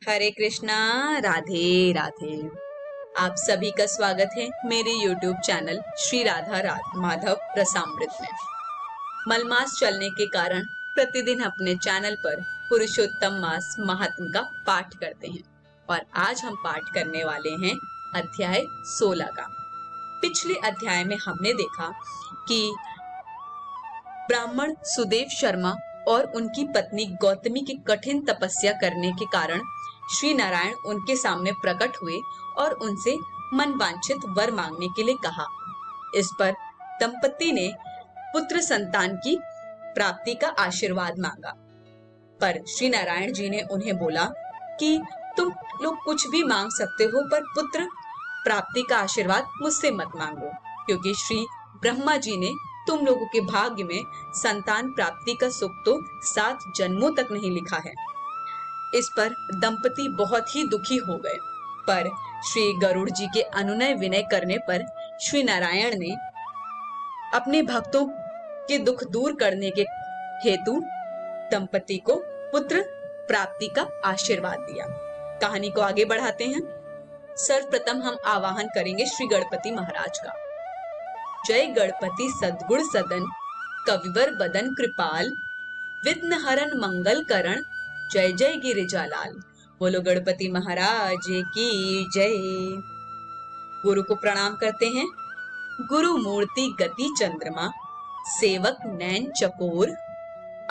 हरे कृष्णा। राधे राधे। आप सभी का स्वागत है मेरे YouTube चैनल श्री राधा माधव रसामृत में। मलमास चलने के कारण प्रतिदिन अपने चैनल पर पुरुषोत्तम मास महात्म का पाठ करते हैं और आज हम पाठ करने वाले हैं अध्याय 16 का। पिछले अध्याय में हमने देखा कि ब्राह्मण सुदेव शर्मा और उनकी पत्नी गौतमी की कठिन तपस्या करने के कारण श्री नारायण उनके सामने प्रकट हुए और उनसे मन वांछित वर मांगने के लिए कहा। इस पर दंपति ने पुत्र संतान की प्राप्ति का आशीर्वाद मांगा, पर श्री नारायण जी ने उन्हें बोला कि तुम लोग कुछ भी मांग सकते हो, पर पुत्र प्राप्ति का आशीर्वाद मुझसे मत मांगो, क्योंकि श्री ब्रह्मा जी ने तुम लोगों के भाग्य में संतान प्राप्ति का सुख तो 7 जन्मों तक नहीं लिखा है। इस पर दंपति बहुत ही दुखी हो गए, पर श्री गरुड़ जी के अनुनय विनय करने पर श्री नारायण ने अपने भक्तों के दुख दूर करने के हेतु दंपति को पुत्र प्राप्ति का आशीर्वाद दिया। कहानी को आगे बढ़ाते हैं। सर्वप्रथम हम आवाहन करेंगे श्री गणपति महाराज का। जय गणपति सद्गुण सदन, कविवर बदन कृपाल, विघ्न हरण मंगल करण, जय जय गिरिजालाल। बोलो गणपति महाराज की जय। गुरु को प्रणाम करते हैं। गुरु मूर्ति गति चंद्रमा, सेवक नैन चकोर,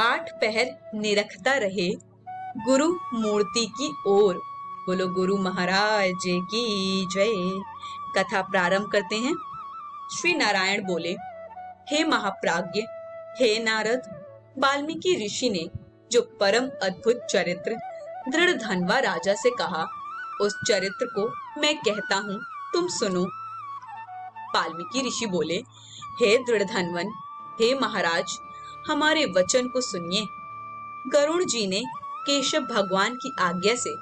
8 पहर निरखता रहे, गुरु मूर्ति की ओर। बोलो गुरु महाराज की जय। कथा प्रारंभ करते हैं। श्री नारायण बोले, हे महाप्राज्ञ, हे नारद, वाल्मीकि ऋषि ने जो परम अद्भुत चरित्र दृढ़ धनवा राजा से कहा, उस चरित्र को मैं कहता हूँ, तुम सुनो। वाल्मीकि ऋषि बोले, हे दृढ़ धनवन, हे महाराज, हमारे वचन को सुनिए। गरुड़ जी ने केशव भगवान की आज्ञा से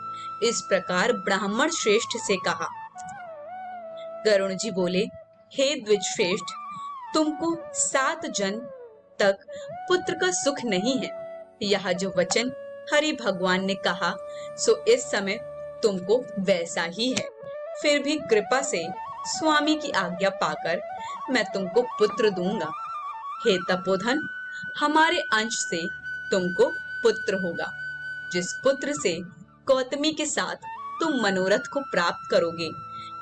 इस प्रकार ब्राह्मण श्रेष्ठ से कहा। गरुड़ जी बोले, हे द्विज श्रेष्ठ, तुमको 7 जन्म तक पुत्र का सुख नहीं है। यह जो वचन हरि भगवान ने कहा, सो इस समय तुमको वैसा ही है। फिर भी कृपा से स्वामी की आज्ञा पाकर मैं तुमको पुत्र दूंगा। हे तपोधन, हमारे अंश से तुमको पुत्र होगा। जिस पुत्र से गौतमी के साथ तुम मनोरथ को प्राप्त करोगे,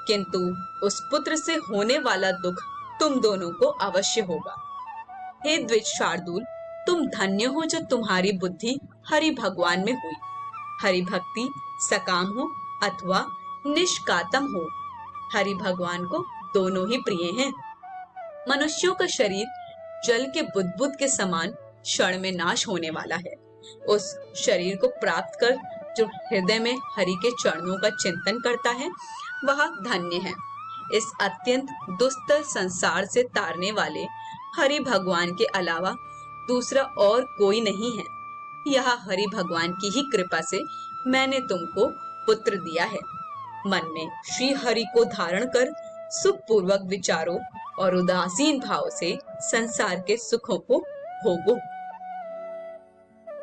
किंतु उस पुत्र से होने वाला दुख तुम दोनों को अवश्य होगा। हे द्विज शार्दूल, तुम धन्य हो जो तुम्हारी बुद्धि हरि भगवान में हुई। हरि भक्ति सकाम हो अथवा निष्कातम हो, हरि भगवान को दोनों ही प्रिय हैं। मनुष्यों का शरीर जल के बुदबुद के समान क्षण में नाश होने वाला है। उस शरीर को प्राप्त कर जो हृदय में हरि के चरणों का चिंतन करता है, वह धन्य है। इस अत्यंत दुस्तर संसार से तारने वाले हरि भगवान के अलावा दूसरा और कोई नहीं है। यह हरि भगवान की ही कृपा से मैंने तुमको पुत्र दिया है। मन में श्री हरि को धारण कर सुखपूर्वक विचारो और उदासीन भाव से संसार के सुखों को भोगो।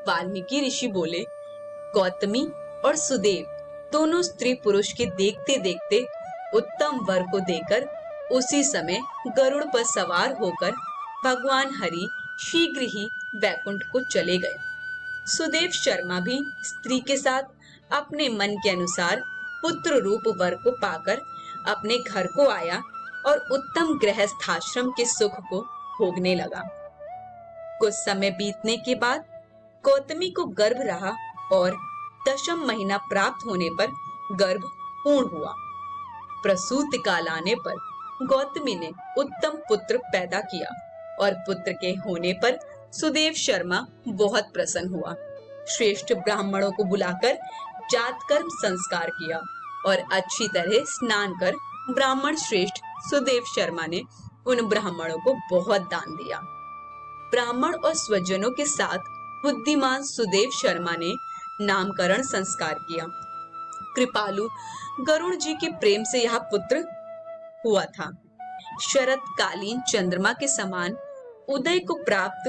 वाल्मीकि ऋषि बोले, गौतमी और सुदेव दोनों स्त्री पुरुष के देखते देखते उत्तम वर को देकर उसी समय गरुड़ पर सवार होकर भगवान हरि शीघ्र ही वैकुंठ को चले गए। सुदेव शर्मा भी स्त्री के साथ अपने मन के अनुसार पुत्र रूप वर को पाकर अपने घर को आया और उत्तम गृहस्थाश्रम के सुख को भोगने लगा। कुछ समय बीतने के बाद गौतमी को गर्भ रहा और 10वां महीना प्राप्त होने पर गर्भ पूर्ण हुआ। प्रसूति काल आने पर गौतमी ने उत्तम पुत्र पैदा किया और पुत्र के होने पर सुदेव शर्मा बहुत प्रसन्न हुआ। श्रेष्ठ ब्राह्मणों को बुलाकर जातकर्म संस्कार किया और अच्छी तरह स्नान कर ब्राह्मण श्रेष्ठ सुदेव शर्मा ने उन ब्राह्मणों को बहुत दान दिया। ब्राह्मण और स्वजनों के साथ बुद्धिमान सुदेव शर्मा ने नामकरण संस्कार किया। कृपालु गरुड़ जी के प्रेम से यह पुत्र हुआ था। शरत कालीन चंद्रमा के समान उदय को प्राप्त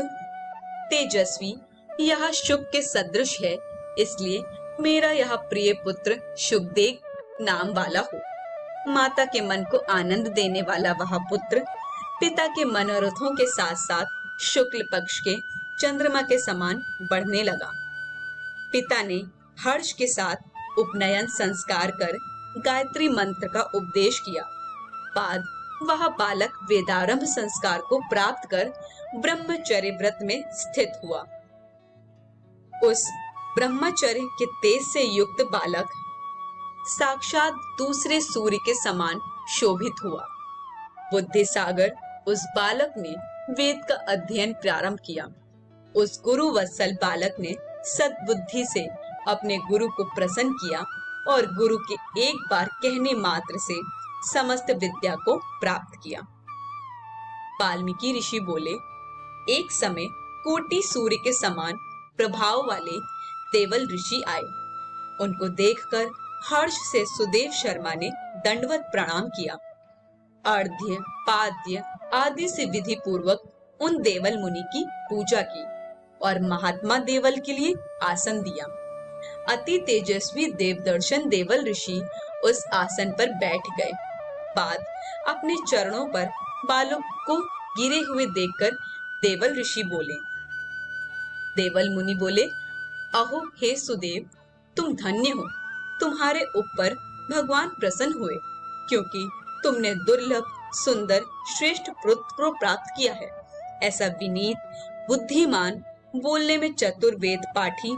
तेजस्वी यह शुक के सदृश है, इसलिए मेरा यह प्रिय पुत्र शुकदेव नाम वाला हो। माता के मन को आनंद देने वाला वह पुत्र पिता के मनोरथों के साथ साथ शुक्ल पक्ष के चंद्रमा के समान बढ़ने लगा। पिता ने हर्ष के साथ उपनयन संस्कार कर गायत्री मंत्र का उपदेश किया। बाद वह बालक वेदारंभ संस्कार को प्राप्त कर ब्रह्मचर्य व्रत में स्थित हुआ। उस ब्रह्मचर्य के तेज से युक्त बालक साक्षात दूसरे सूर्य के समान शोभित हुआ। बुद्धि सागर उस बालक ने वेद का अध्ययन प्रारंभ किया। उस गुरु वत्सल बालक ने सद्बुद्धि से अपने गुरु को प्रसन्न किया और गुरु के एक बार कहने मात्र से समस्त विद्या को प्राप्त किया। वाल्मीकि ऋषि बोले, एक समय कोटि सूर्य के समान प्रभाव वाले देवल ऋषि आए। उनको देखकर हर्ष से सुदेव शर्मा ने दंडवत प्रणाम किया। अर्घ्य पाद्य आदि से विधि पूर्वक उन देवल मुनि की पूजा की और महात्मा देवल के लिए आसन दिया। अति तेजस्वी देवदर्शन देवल ऋषि उस आसन पर बैठ गए। बाद अपने चरणों पर बालक को गिरे हुए देखकर देवल ऋषि बोले। देवल मुनि बोले, अहो हे सुदेव, तुम धन्य हो। तुम्हारे ऊपर भगवान प्रसन्न हुए, क्योंकि तुमने दुर्लभ सुंदर श्रेष्ठ पुत्र को प्राप्त किया है। ऐसा विनीत, बुद्धिमान, बोलने में चतुर, वेद पाठी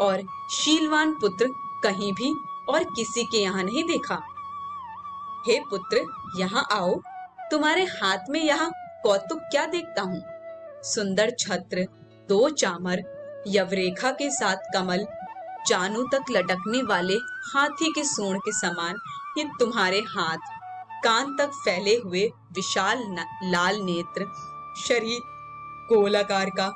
और शीलवान पुत्र कहीं भी और किसी के यहाँ नहीं देखा। हे पुत्र, यहाँ आओ। तुम्हारे हाथ में यहाँ कौतुक क्या देखता हूँ? सुंदर छत्र, 2 चामर, यवरेखा के साथ कमल, जानू तक लटकने वाले हाथी के सूंड के समान ये तुम्हारे हाथ, कान तक फैले हुए विशाल लाल नेत्र, शरीर गोलाकार का,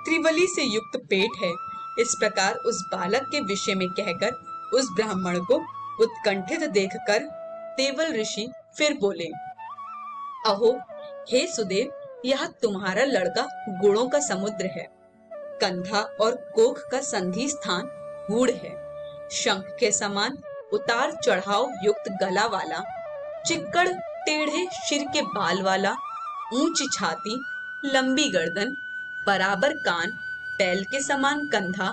त्रिवली से युक्त पेट है। इस प्रकार उस बालक के विषय में कहकर उस ब्राह्मण को उत्कंठित देखकर देवल ऋषि फिर बोले, अहो हे सुदेव, यह तुम्हारा लड़का गुणों का समुद्र है। कंधा और कोख का संधि स्थान गूढ़ है। शंख के समान उतार चढ़ाव युक्त गला वाला, चिक्कड़ टेढ़े सिर के बाल वाला, ऊंची छाती, लंबी गर्दन, बराबर कान, बैल के समान कंधा,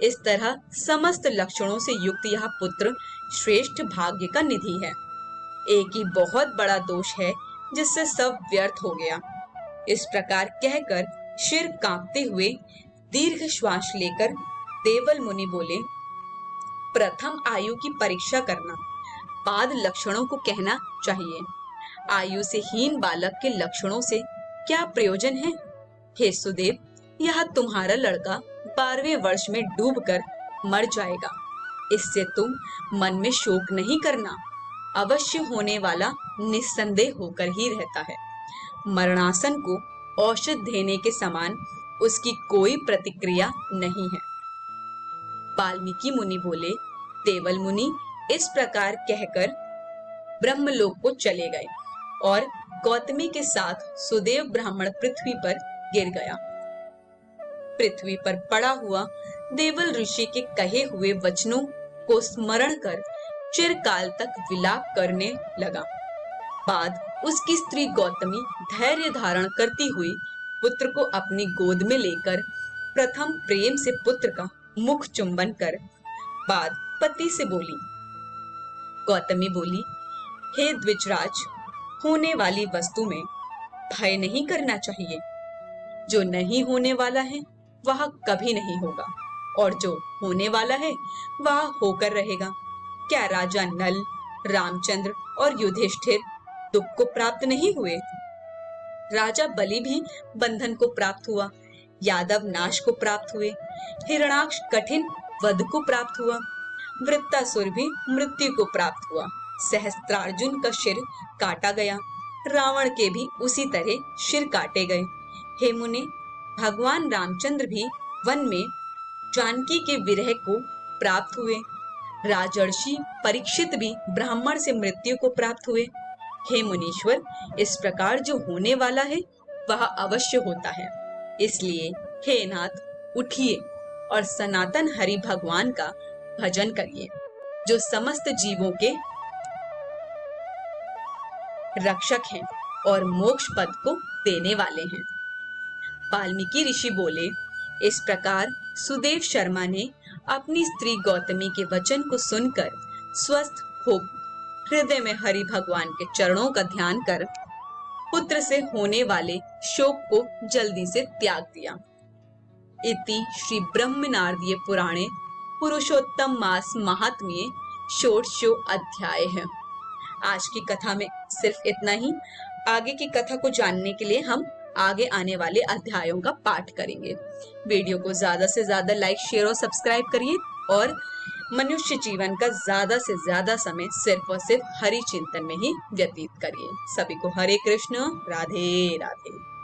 इस तरह समस्त लक्षणों से युक्त यह पुत्र श्रेष्ठ भाग्य का निधि है। एक ही बहुत बड़ा दोष है जिससे सब व्यर्थ हो गया। इस प्रकार कहकर सिर कांपते हुए दीर्घ श्वास लेकर देवल मुनि बोले, प्रथम आयु की परीक्षा करना, बाद लक्षणों को कहना चाहिए। आयु से हीन बालक के लक्षणों से क्या प्रयोजन है? हे सुदेव, यह तुम्हारा लड़का 12वें वर्ष में डूबकर मर जाएगा। इससे तुम मन में शोक नहीं करना। अवश्य होने वाला निस्संदेह होकर ही रहता है। मरणासन को औषध देने के समान उसकी कोई प्रतिक्रिया नहीं है। वाल्मीकि मुनि बोले, देवल मुनि इस प्रकार कहकर ब्रह्मलोक को चले गए और गौतमी के साथ सुदेव ब्राह्मण पृथ्वी पर गिर गया। पृथ्वी पर पड़ा हुआ देवल ऋषि के कहे हुए वचनों को स्मरण कर चिरकाल तक विलाप करने लगा। बाद उसकी स्त्री गौतमी धैर्य धारण करती हुई पुत्र को अपनी गोद में लेकर प्रथम प्रेम से पुत्र का मुख चुंबन कर बाद पति से बोली। गौतमी बोली, हे द्विजराज, होने वाली वस्तु में भय नहीं करना चाहिए। जो नहीं होने वाला है वह कभी नहीं होगा, और जो होने वाला है वह होकर रहेगा। क्या राजा नल, रामचंद्र और युधिष्ठिर दुख को प्राप्त नहीं हुए? राजा बलि भी बंधन को प्राप्त हुआ, यादव नाश को प्राप्त हुए, हिरणाक्ष कठिन वध को प्राप्त हुआ, वृत्तासुर भी मृत्यु को प्राप्त हुआ, सहस्त्रार्जुन का सिर काटा गया, रावण के भी उसी तरह सिर काटे गए। हे मुने, भगवान रामचंद्र भी वन में जानकी के विरह को प्राप्त हुए, राजर्षि परीक्षित भी ब्राह्मण से मृत्यु को प्राप्त हुए। हे मुनीश्वर, इस प्रकार जो होने वाला है वह अवश्य होता है। इसलिए हे नाथ, उठिए और सनातन हरि भगवान का भजन करिए, जो समस्त जीवों के रक्षक हैं और मोक्ष पद को देने वाले हैं। वाल्मीकि ऋषि बोले। इस प्रकार सुदेव शर्मा ने अपनी स्त्री गौतमी के वचन को सुनकर स्वस्थ हो हृदय में हरि भगवान के चरणों का ध्यान कर पुत्र से होने वाले शोक को जल्दी से त्याग दिया। इति श्री ब्रह्मनारदीय पुराणे पुरुषोत्तम मास महात्म्ये षोडशो अध्याय है। आज की कथा में सिर्फ इतना ही। आगे की कथा को जानने के लिए हम आगे आने वाले अध्यायों का पाठ करेंगे। वीडियो को ज्यादा से ज्यादा लाइक, शेयर और सब्सक्राइब करिए और मनुष्य जीवन का ज्यादा से ज्यादा समय सिर्फ और सिर्फ हरि चिंतन में ही व्यतीत करिए। सभी को हरे कृष्ण, राधे राधे।